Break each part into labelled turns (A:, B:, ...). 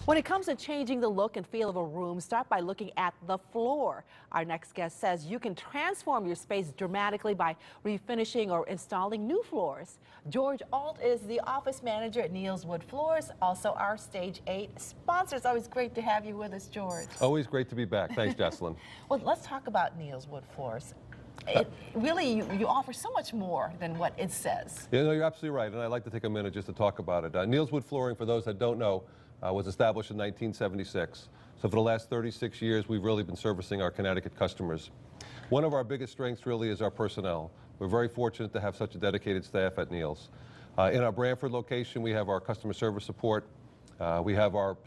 A: When it comes to changing the look and feel of a room, start by looking at the floor. Our next guest says you can transform your space dramatically by refinishing or installing new floors. George Alt is the office manager at Neal's Wood Floors, also our Stage 8 sponsor. It's always great to have you with us, George.
B: Always great to be back. Thanks, Jesselyn.
A: Well, let's talk about Neal's Wood Floors. Really, you offer so much more than what it says.
B: Yeah, no, you're absolutely right, and I'd like to take a minute just to talk about it. Neal's Wood Flooring, for those that don't know, was established in 1976. So for the last 36 years, we've really been servicing our Connecticut customers. One of our biggest strengths really is our personnel. We're very fortunate to have such a dedicated staff at Neal's. In our Branford location, we have our customer service support. We have our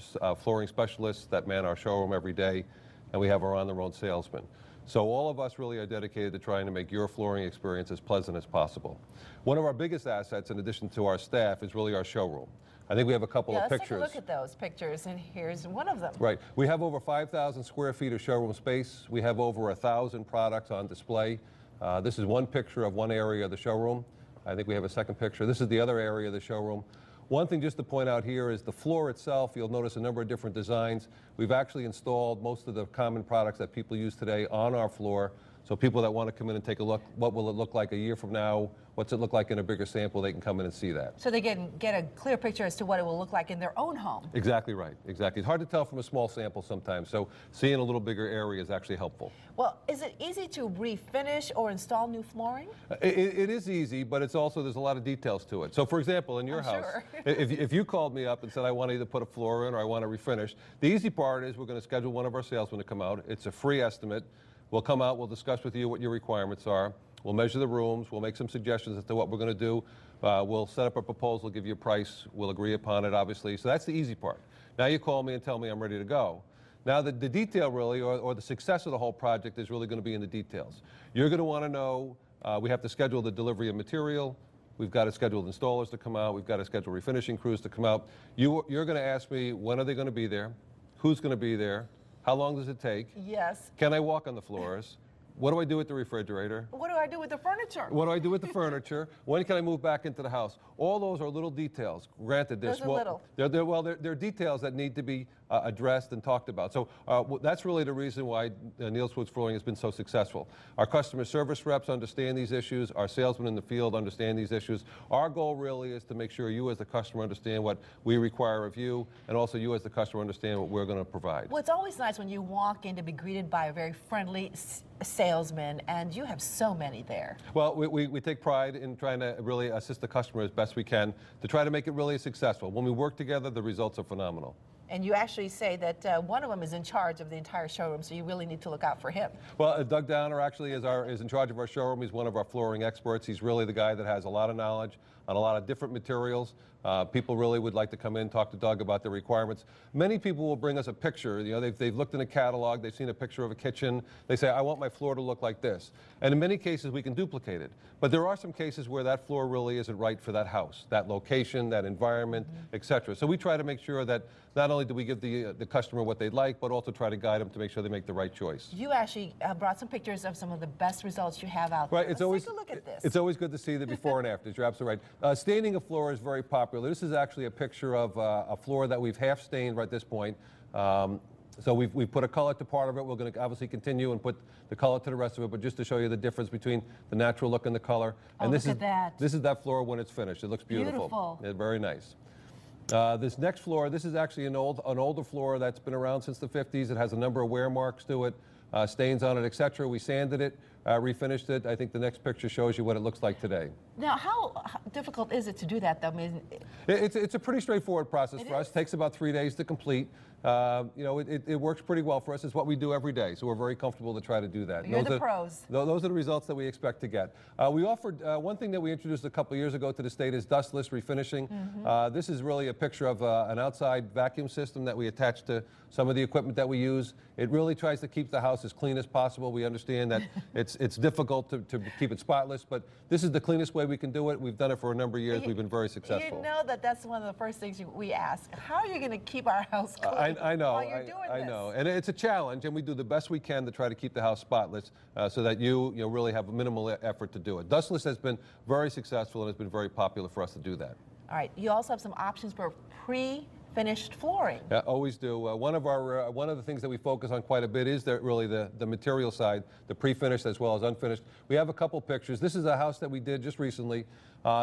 B: flooring specialists that man our showroom every day, and we have our on-the-road salesmen. So all of us really are dedicated to trying to make your flooring experience as pleasant as possible. One of our biggest assets, in addition to our staff, is really our showroom. I think we have a couple of pictures.
A: Let's take a look at those pictures, and here's one of them.
B: Right. We have over 5,000 square feet of showroom space. We have over 1,000 products on display. This is one picture of one area of the showroom. I think we have a second picture. This is the other area of the showroom. One thing just to point out here is the floor itself. You'll notice a number of different designs. We've actually installed most of the common products that people use today on our floor. So people that want to come in and take a look, what will it look like a year from now? What's it look like in a bigger sample? They can come in and see that.
A: So they can get a clear picture as to what it will look like in their own home.
B: Exactly right. Exactly. It's hard to tell from a small sample sometimes. So seeing a little bigger area is actually helpful.
A: Well, is it easy to refinish or install new flooring?
B: It is easy, but it's also, there's a lot of details to it. So for example, in your house,
A: sure.
B: if you called me up and said, I want to either put a floor in or I want to refinish, the easy part is we're going to schedule one of our salesmen to come out. It's a free estimate. We'll come out, we'll discuss with you what your requirements are. We'll measure the rooms, we'll make some suggestions as to what we're going to do. We'll set up a proposal, give you a price, we'll agree upon it, obviously. So that's the easy part. Now you call me and tell me I'm ready to go. Now the detail really, or the success of the whole project is really going to be in the details. You're going to want to know, we have to schedule the delivery of material, we've got to schedule installers to come out, we've got to schedule refinishing crews to come out. You're going to ask me, when are they going to be there? Who's going to be there? How long does it take?
A: Yes.
B: Can I walk on the floors? What do I do with the refrigerator?
A: What do I do with the furniture?
B: What do I do with the furniture? When can I move back into the house? All those are little details. Granted,
A: those are little.
B: They're details that need to be addressed and talked about. So that's really the reason why Neal's Wood Flooring has been so successful. Our customer service reps understand these issues. Our salesmen in the field understand these issues. Our goal really is to make sure you as the customer understand what we require of you, and also you as the customer understand what we're going to provide.
A: Well, it's always nice when you walk in to be greeted by a very friendly salesman, and you have so many there.
B: Well, we take pride in trying to really assist the customer as best we can to try to make it really successful. When we work together, the results are phenomenal.
A: And you actually say that one of them is in charge of the entire showroom, so you really need to look out for him.
B: Well, Doug Downer actually is in charge of our showroom. He's one of our flooring experts. He's really the guy that has a lot of knowledge on a lot of different materials. People really would like to come in, talk to Doug about the requirements. Many people will bring us a picture. You know, they've looked in a catalog, they've seen a picture of a kitchen. They say, I want my floor to look like this. And in many cases, we can duplicate it. But there are some cases where that floor really isn't right for that house, that location, that environment, etc. So we try to make sure that not only do we give the customer what they'd like, but also try to guide them to make sure they make the right choice.
A: You actually brought some pictures of some of the best results you have out there.
B: Right,
A: Let's take a look at this.
B: It's always good to see the before and afters. You're absolutely right. Staining a floor is very popular. This is actually a picture of a floor that we've half stained right at this point. So we've put a color to part of it. We're going to obviously continue and put the color to the rest of it, but just to show you the difference between the natural look and the color. And
A: look at that.
B: This is that floor when it's finished. It looks beautiful.
A: Beautiful.
B: Yeah, very nice. This next floor, this is actually an older floor that's been around since the 50s. It has a number of wear marks to it, stains on it, etc. We sanded it, refinished it. I think the next picture shows you what it looks like today.
A: Now, how difficult is it to do that, though? I mean,
B: it's a pretty straightforward process for us. It takes about 3 days to complete. You know, it works pretty well for us. It's what we do every day, so we're very comfortable to try to do that.
A: You're the pros.
B: Those are the results that we expect to get. We offered, one thing that we introduced a couple of years ago to the state is dustless refinishing. This is really a picture of an outside vacuum system that we attach to some of the equipment that we use. It really tries to keep the house as clean as possible. We understand that it's difficult to keep it spotless, but this is the cleanest way we can do it. We've done it for a number of years. We've been very successful.
A: You know that's one of the first things we ask. How are you going to keep our house clean?
B: I know.
A: While you're doing
B: I
A: this?
B: know. And it's a challenge, and we do the best we can to try to keep the house spotless so that you really have a minimal effort to do it. Dustless has been very successful and has been very popular for us to do that.
A: All right. You also have some options for pre finished flooring.
B: Yeah, always do. One of the things that we focus on quite a bit is really the material side, the pre-finished as well as unfinished. We have a couple pictures. This is a house that we did just recently.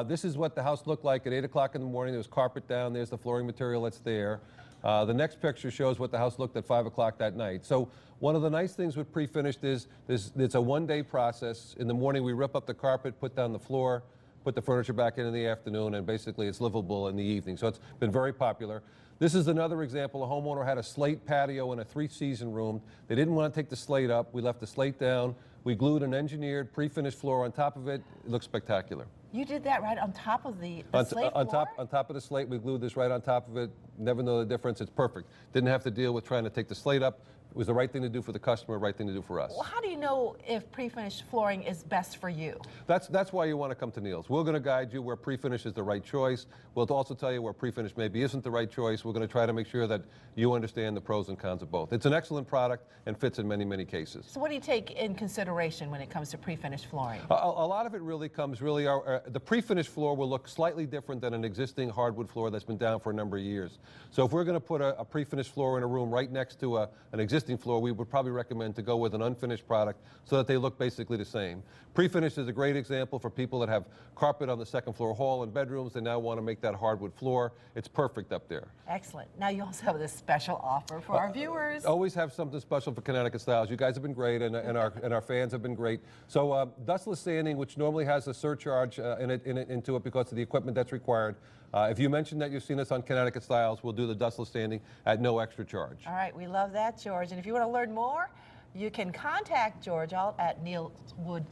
B: This is what the house looked like at 8 o'clock in the morning. There was carpet down. There's the flooring material that's there. The next picture shows what the house looked at 5 o'clock that night. So one of the nice things with pre-finished is it's a one-day process. In the morning, we rip up the carpet, put down the floor, put the furniture back in the afternoon, and basically it's livable in the evening. So it's been very popular. This is another example. A homeowner had a slate patio in a 3-season room. They didn't want to take the slate up. We left the slate down. We glued an engineered pre-finished floor on top of it. It looks spectacular.
A: You did that right on top of the slate floor?
B: On top of the slate, we glued this right on top of it. Never know the difference. It's perfect. Didn't have to deal with trying to take the slate up. It was the right thing to do for the customer, right thing to do for us.
A: Well, how do you know if pre-finished flooring is best for you?
B: That's why you want to come to Neal's. We're going to guide you where pre-finish is the right choice. We'll also tell you where pre-finish maybe isn't the right choice. We're going to try to make sure that you understand the pros and cons of both. It's an excellent product and fits in many, many cases.
A: So what do you take in consideration when it comes to pre-finished flooring?
B: A lot of it really comes the pre-finished floor will look slightly different than an existing hardwood floor that's been down for a number of years. So if we're going to put a pre-finished floor in a room right next to an existing floor, we would probably recommend to go with an unfinished product so that they look basically the same. Pre-finished is a great example for people that have carpet on the second floor hall and bedrooms. They now want to make that hardwood floor. It's perfect up there.
A: Excellent. Now you also have this special offer for our viewers.
B: Always have something special for Connecticut Styles. You guys have been great, and our fans have been great. So dustless sanding, which normally has a surcharge into it because of the equipment that's required. If you mention that you've seen us on Connecticut Styles, we'll do the dustless sanding at no extra charge.
A: All right, we love that, George. And if you want to learn more, you can contact George Alt at Neal Wood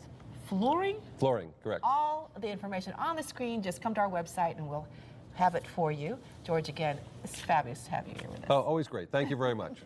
A: Flooring.
B: Flooring, correct.
A: All the information on the screen. Just come to our website and we'll have it for you. George, again, it's fabulous to have you here with us.
B: Oh, always great. Thank you very much.